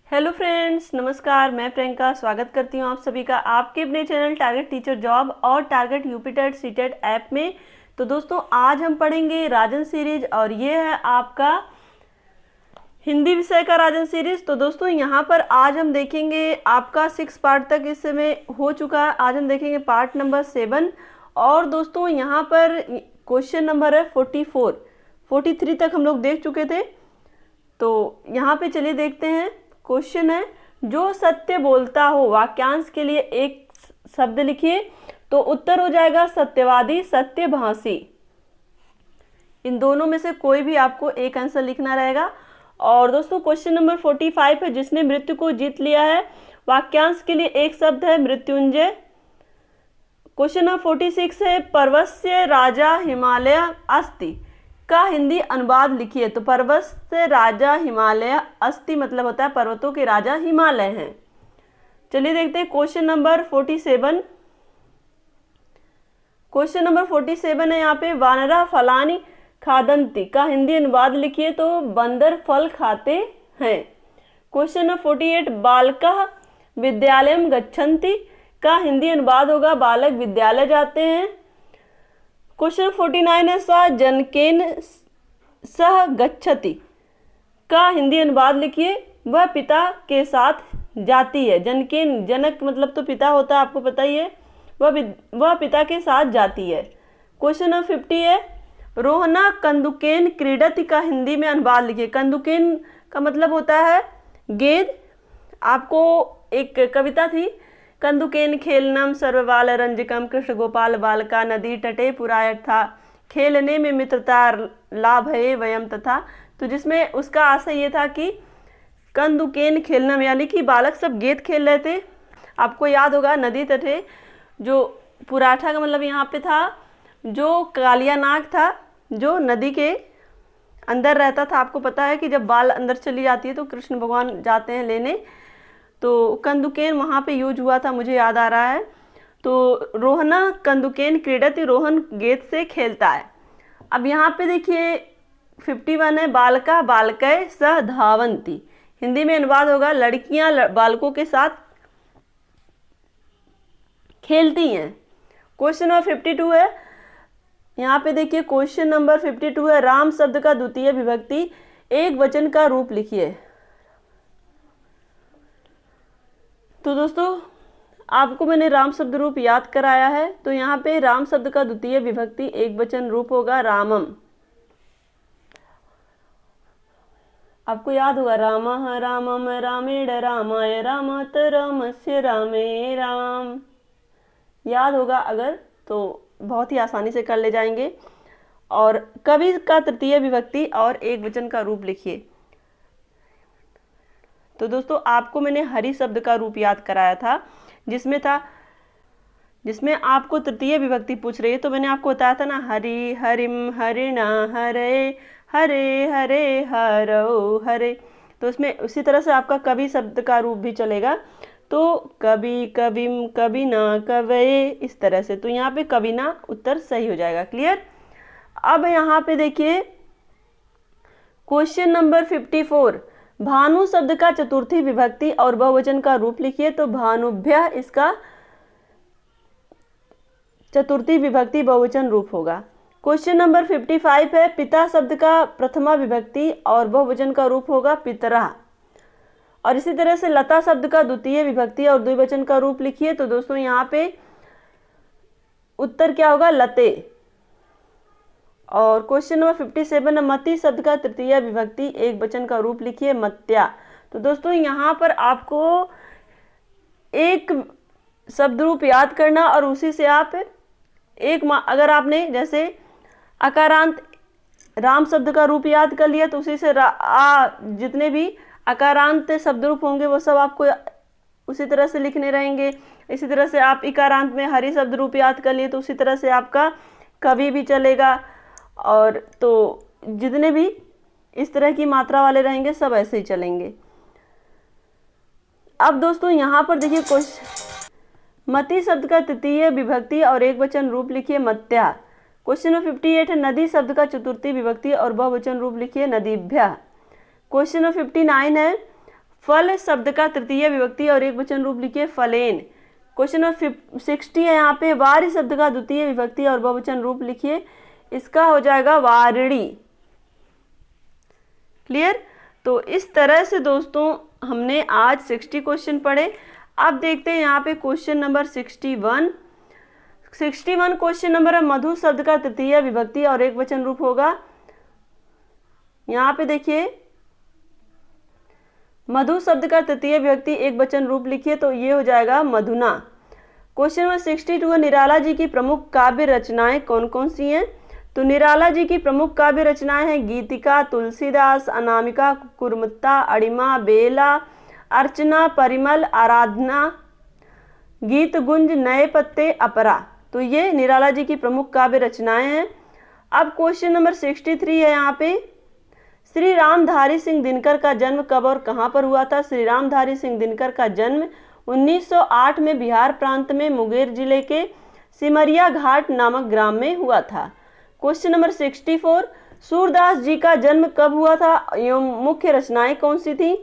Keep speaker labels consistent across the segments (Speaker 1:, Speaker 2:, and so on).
Speaker 1: Hello friends, नमस्कार। मैं प्रियंका स्वागत करती हूँ आप सभी का आपके अपने चैनल टारगेट टीचर जॉब और टारगेट यूपीटेट सीटेट ऐप में। तो दोस्तों, आज हम पढ़ेंगे राजन सीरीज और ये है आपका हिंदी विषय का राजन सीरीज। तो दोस्तों, यहाँ पर आज हम देखेंगे आपका 6 पार्ट तक इस समय हो चुका है। आज हम देखेंगे पार्ट नंबर 7 और दोस्तों यहाँ पर क्वेश्चन नंबर है 44। 43 तक हम लोग देख चुके थे। तो यहाँ पे चलिए देखते हैं। क्वेश्चन है, जो सत्य बोलता हो वाक्यांश के लिए एक शब्द लिखिए। तो उत्तर हो जाएगा सत्यवादी, सत्यभाषी। इन दोनों में से कोई भी आपको एक आंसर लिखना रहेगा। और दोस्तों क्वेश्चन नंबर 45 है, जिसने मृत्यु को जीत लिया है। वाक्यांश के लिए एक शब्द है मृत्युंजय। क्वेश्चन नंबर 46 है, पर्वतस्य राजा हिमालय अस्ति का हिंदी अनुवाद लिखिए। तो पर्वत से राजा हिमालय अस्ति मतलब होता है पर्वतों के राजा हिमालय हैं। चलिए देखते हैं क्वेश्चन नंबर 47। क्वेश्चन नंबर 47 है यहाँ पे, वानरा फलानी खादंती का हिंदी अनुवाद लिखिए। तो बंदर फल खाते हैं। क्वेश्चन नंबर 48, बालकः विद्यालयम गच्छन्ति का हिंदी अनुवाद होगा बालक विद्यालय जाते हैं। क्वेश्चन 49 है, स जनकेन सह गच्छति का हिंदी अनुवाद लिखिए। वह पिता के साथ जाती है। जनकेन, जनक मतलब तो पिता होता है, आपको पता ही है। वह पिता के साथ जाती है। क्वेश्चन नंबर 50 है, रोहना कंदुकेन क्रीडति का हिंदी में अनुवाद लिखिए। कंदुकेन का मतलब होता है गेंद। आपको एक कविता थी, कंदुकेन खेलनम सर्वबाल रंजकम कृष्ण गोपाल बालका नदी तटे पुरायत था खेलने में मित्रता लाभ है वयम तथा। तो जिसमें उसका आशय ये था कि कंदुकेन खेलनम यानी कि बालक सब गेंद खेल रहे थे। आपको याद होगा नदी तटे, जो पुराठा का मतलब यहाँ पे था जो कालिया नाग था, जो नदी के अंदर रहता था। आपको पता है कि जब बाल अंदर चली जाती है तो कृष्ण भगवान जाते हैं लेने। तो कंदुकेन वहाँ पे यूज हुआ था, मुझे याद आ रहा है। तो रोहना कंदुकेन क्रीडति, रोहन गेंद से खेलता है। अब यहाँ पे देखिए 51 है, बालका बालकय सह धावंती। हिंदी में अनुवाद होगा लड़कियां बालकों के साथ खेलती हैं। क्वेश्चन नंबर 52 है, यहाँ पे देखिए क्वेश्चन नंबर 52 है, राम शब्द का द्वितीय विभक्ति एक वचन का रूप लिखिए। तो दोस्तों आपको मैंने राम शब्द रूप याद कराया है। तो यहाँ पे राम शब्द का द्वितीय विभक्ति एक वचन रूप होगा रामम। आपको याद होगा रामः रामम रामेण रामाय रामत रामस्य रामे राम। याद होगा अगर तो बहुत ही आसानी से कर ले जाएंगे। और कवि का तृतीय विभक्ति और एक वचन का रूप लिखिए। तो दोस्तों आपको मैंने हरि शब्द का रूप याद कराया था, जिसमें आपको तृतीय विभक्ति पूछ रही है। तो मैंने आपको बताया था ना, हरि हरिम हरिणा हरे हरे हरे हरो हरे। तो उसमें उसी तरह से आपका कवि शब्द का रूप भी चलेगा। तो कवि कविम कविना कवये, इस तरह से। तो यहाँ पे कविना उत्तर सही हो जाएगा। क्लियर। अब यहाँ पे देखिए क्वेश्चन नंबर 54, भानु शब्द का चतुर्थी विभक्ति और बहुवचन का रूप लिखिए। तो भानुभ्य इसका चतुर्थी विभक्ति बहुवचन रूप होगा। क्वेश्चन नंबर 55 है, पिता शब्द का प्रथमा विभक्ति और बहुवचन का रूप होगा पितरा। और इसी तरह से लता शब्द का द्वितीय विभक्ति और द्विवचन का रूप लिखिए। तो दोस्तों यहाँ पे उत्तर क्या होगा, लते। और क्वेश्चन नंबर 57, मति शब्द का तृतीय विभक्ति एक वचन का रूप लिखिए मत्या। तो दोस्तों यहाँ पर आपको एक शब्द रूप याद करना और उसी से आप अगर आपने जैसे अकारांत राम शब्द का रूप याद कर लिया तो उसी से जितने भी अकारांत शब्द रूप होंगे वो सब आपको उसी तरह से लिखने रहेंगे। इसी तरह से आप इकारांत में हरि शब्द रूप याद कर लिए तो उसी तरह से आपका कवि भी चलेगा। और तो जितने भी इस तरह की मात्रा वाले रहेंगे सब ऐसे ही चलेंगे। अब दोस्तों यहाँ पर देखिए क्वेश्चन, मति शब्द का तृतीय विभक्ति और एक वचन रूप लिखिए मत्या। क्वेश्चन नंबर 58 है, नदी शब्द का चतुर्थी विभक्ति और बहुवचन रूप लिखिए नदीभ्यः। क्वेश्चन नंबर 59 है, फल शब्द का तृतीय विभक्ति और एक वचन रूप लिखिए फलेन। क्वेश्चन नंबर 60 है यहाँ पे, वारी शब्द का द्वितीय विभक्ति और बहुवचन रूप लिखिए, इसका हो जाएगा वारिणी। क्लियर। तो इस तरह से दोस्तों हमने आज 60 क्वेश्चन पढ़े। अब देखते हैं यहाँ पे क्वेश्चन नंबर 61 क्वेश्चन नंबर है, मधु शब्द का तृतीय विभक्ति और एक वचन रूप होगा। यहाँ पे देखिए मधु शब्द का तृतीय विभक्ति एक वचन रूप लिखिए, तो ये हो जाएगा मधुना। क्वेश्चन नंबर 62 है, निराला जी की प्रमुख काव्य रचनाएं कौन कौन सी हैं? तो निराला जी की प्रमुख काव्य रचनाएं हैं गीतिका, तुलसीदास, अनामिका, कुरमुत्ता, अड़िमा, बेला, अर्चना, परिमल, आराधना, गीत गुंज, नए पत्ते, अपरा। तो ये निराला जी की प्रमुख काव्य रचनाएं हैं। अब क्वेश्चन नंबर 63 है यहाँ पे, श्री रामधारी सिंह दिनकर का जन्म कब और कहाँ पर हुआ था? श्री रामधारी सिंह दिनकर का जन्म 1908 में बिहार प्रांत में मुंगेर जिले के सिमरिया घाट नामक ग्राम में हुआ था। क्वेश्चन नंबर 64, सूरदास जी का जन्म कब हुआ था एवं मुख्य रचनाएं कौन सी थी?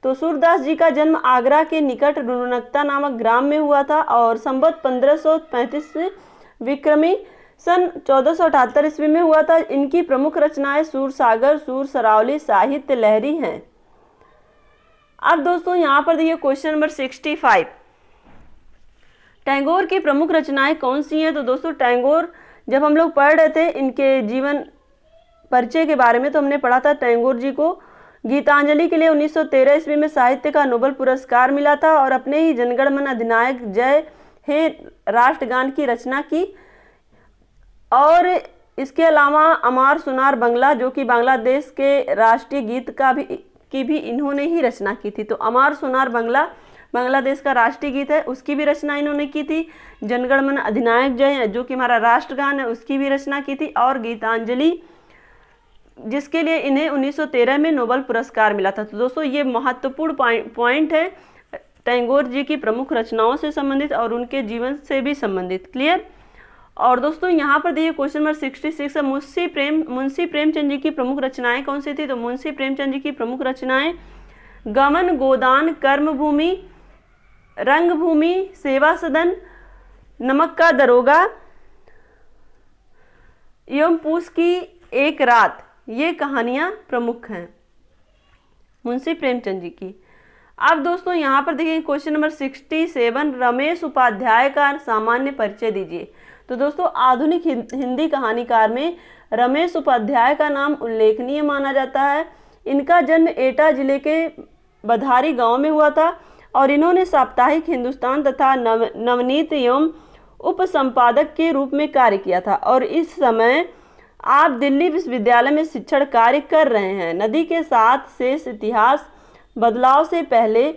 Speaker 1: तो सूरदास जी का जन्म आगरा के निकट रुनकता नामक ग्राम में हुआ था और संवत 1535 विक्रमी सन 1478 ईस्वी में हुआ था। इनकी प्रमुख रचनाएं सूरसागर, सूर सरावली, साहित्य लहरी हैं। अब दोस्तों यहाँ पर देखिए क्वेश्चन नंबर 65, टैगोर की प्रमुख रचनाएं कौन सी हैं? तो दोस्तों टैगोर, जब हम लोग पढ़ रहे थे इनके जीवन परिचय के बारे में, तो हमने पढ़ा था टैगोर जी को गीतांजलि के लिए 1913 ईस्वी में साहित्य का नोबेल पुरस्कार मिला था और अपने ही जनगण मन अधिनायक जय हे राष्ट्रगान की रचना की। और इसके अलावा अमार सुनार बंगला, जो कि बांग्लादेश के राष्ट्रीय गीत की भी इन्होंने ही रचना की थी। तो अमार सुनार बंगला बांग्लादेश का राष्ट्रीय गीत है, उसकी भी रचना इन्होंने की थी। जनगण मन अधिनायक जय, जो कि हमारा राष्ट्रगान है, उसकी भी रचना की थी। और गीतांजलि, जिसके लिए इन्हें 1913 में नोबेल पुरस्कार मिला था। तो दोस्तों ये महत्वपूर्ण पॉइंट है टैगोर जी की प्रमुख रचनाओं से संबंधित और उनके जीवन से भी संबंधित। क्लियर। और दोस्तों यहाँ पर देखिए क्वेश्चन नंबर 66 है, मुंशी प्रेमचंद जी की प्रमुख रचनाएं कौन सी थी? तो मुंशी प्रेमचंद जी की प्रमुख रचनाएं गमन, गोदान, कर्मभूमि, रंगभूमि, सेवा सदन, नमक का दरोगा एवं पूस की एक रात, ये कहानियां प्रमुख हैं मुंशी प्रेमचंद जी की। अब दोस्तों यहाँ पर देखिए क्वेश्चन नंबर 67, रमेश उपाध्याय का सामान्य परिचय दीजिए। तो दोस्तों आधुनिक हिंदी कहानीकार में रमेश उपाध्याय का नाम उल्लेखनीय माना जाता है। इनका जन्म एटा जिले के बधारी गांव में हुआ था और इन्होंने साप्ताहिक हिंदुस्तान तथा नवनीत एवं उपसंपादक के रूप में कार्य किया था और इस समय आप दिल्ली विश्वविद्यालय में शिक्षण कार्य कर रहे हैं। नदी के साथ शेष इतिहास बदलाव से पहले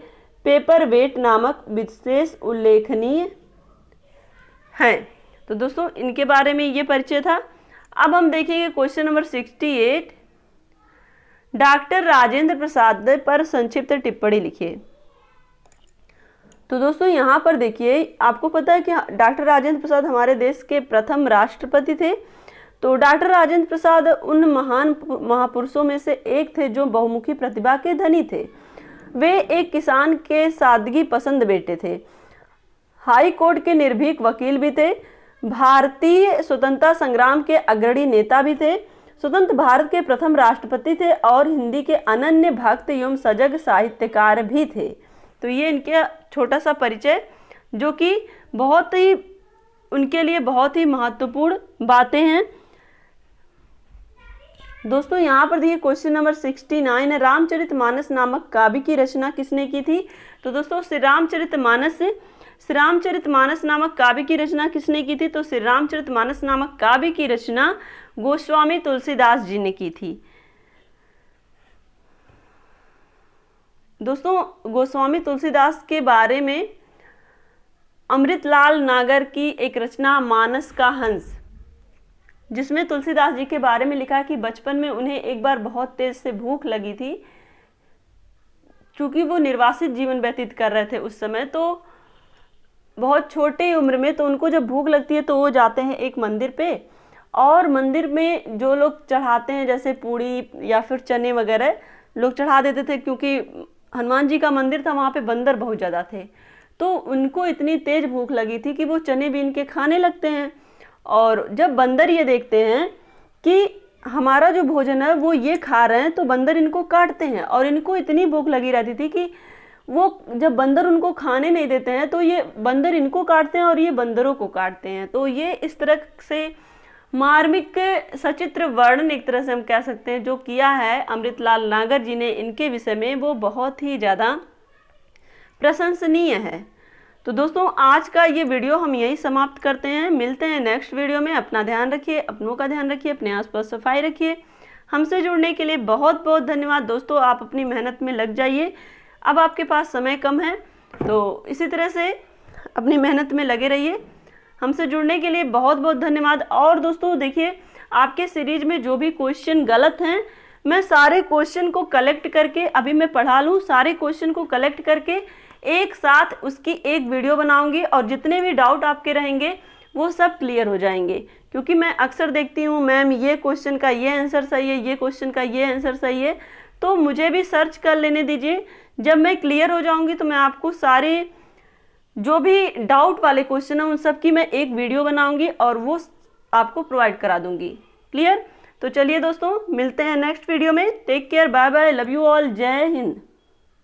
Speaker 1: पेपर वेट नामक विशेष उल्लेखनीय हैं। तो दोस्तों इनके बारे में ये परिचय था। अब हम देखेंगे question number 68, doctor Rajendra Prasad पर संक्षिप्त टिप्पणी लिखिए। तो दोस्तों यहाँ पर देखिए, आपको पता है कि डॉक्टर राजेंद्र प्रसाद हमारे देश के प्रथम राष्ट्रपति थे। तो डॉक्टर राजेंद्र प्रसाद उन महान महापुरुषों में से एक थे जो बहुमुखी प्रतिभा के धनी थे। वे एक किसान के सादगी पसंद बेटे थे, हाई कोर्ट के निर्भीक वकील भी थे, भारतीय स्वतंत्रता संग्राम के अग्रणी नेता भी थे, स्वतंत्र भारत के प्रथम राष्ट्रपति थे और हिंदी के अनन्य भक्त एवं सजग साहित्यकार भी थे। तो ये इनके छोटा सा परिचय, जो कि बहुत ही उनके लिए बहुत ही महत्वपूर्ण बातें हैं। दोस्तों यहाँ पर देखिए क्वेश्चन नंबर 69 है, रामचरितमानस नामक काव्य की रचना किसने की थी? तो दोस्तों श्री रामचरितमानस नामक काव्य की रचना किसने की थी? तो श्री रामचरितमानस नामक काव्य की रचना गोस्वामी तुलसीदास जी ने की थी। दोस्तों गोस्वामी तुलसीदास के बारे में अमृतलाल नागर की एक रचना मानस का हंस, जिसमें तुलसीदास जी के बारे में लिखा कि बचपन में उन्हें एक बार बहुत तेज से भूख लगी थी। चूंकि वो निर्वासित जीवन व्यतीत कर रहे थे उस समय, तो बहुत छोटे उम्र में, तो उनको जब भूख लगती है तो वो जाते हैं एक मंदिर पे और मंदिर में जो लोग चढ़ाते हैं जैसे पूड़ी या फिर चने वगैरह लोग चढ़ा देते थे, क्योंकि हनुमान जी का मंदिर था, वहाँ पे बंदर बहुत ज़्यादा थे। तो उनको इतनी तेज भूख लगी थी कि वो चने बीन के खाने लगते हैं। और जब बंदर ये देखते हैं कि हमारा जो भोजन है वो ये खा रहे हैं, तो बंदर इनको काटते हैं। और इनको इतनी भूख लगी रहती थी कि वो जब बंदर उनको खाने नहीं देते हैं तो ये बंदर इनको काटते हैं और ये बंदरों को काटते हैं। तो ये इस तरह से मार्मिक सचित्र वर्णन एक तरह से हम कह सकते हैं जो किया है अमृतलाल नागर जी ने इनके विषय में, वो बहुत ही ज़्यादा प्रशंसनीय है। तो दोस्तों आज का ये वीडियो हम यही समाप्त करते हैं। मिलते हैं नेक्स्ट वीडियो में। अपना ध्यान रखिए, अपनों का ध्यान रखिए, अपने आसपास सफाई रखिए। हमसे जुड़ने के लिए बहुत बहुत धन्यवाद दोस्तों। आप अपनी मेहनत में लग जाइए। अब आपके पास समय कम है, तो इसी तरह से अपनी मेहनत में लगे रहिए। हमसे जुड़ने के लिए बहुत बहुत धन्यवाद। और दोस्तों देखिए, आपके सीरीज में जो भी क्वेश्चन गलत हैं, मैं सारे क्वेश्चन को कलेक्ट करके, अभी मैं पढ़ा लूँ, सारे क्वेश्चन को कलेक्ट करके एक साथ उसकी एक वीडियो बनाऊंगी और जितने भी डाउट आपके रहेंगे वो सब क्लियर हो जाएंगे। क्योंकि मैं अक्सर देखती हूँ मैम ये क्वेश्चन का ये आंसर सही है, ये क्वेश्चन का ये आंसर सही है, तो मुझे भी सर्च कर लेने दीजिए। जब मैं क्लियर हो जाऊंगी तो मैं आपको सारे जो भी डाउट वाले क्वेश्चन हैं उन सब की मैं एक वीडियो बनाऊंगी और वो आपको प्रोवाइड करा दूंगी। क्लियर? तो चलिए दोस्तों, मिलते हैं नेक्स्ट वीडियो में। Take care, bye bye, love you all, जय हिंद।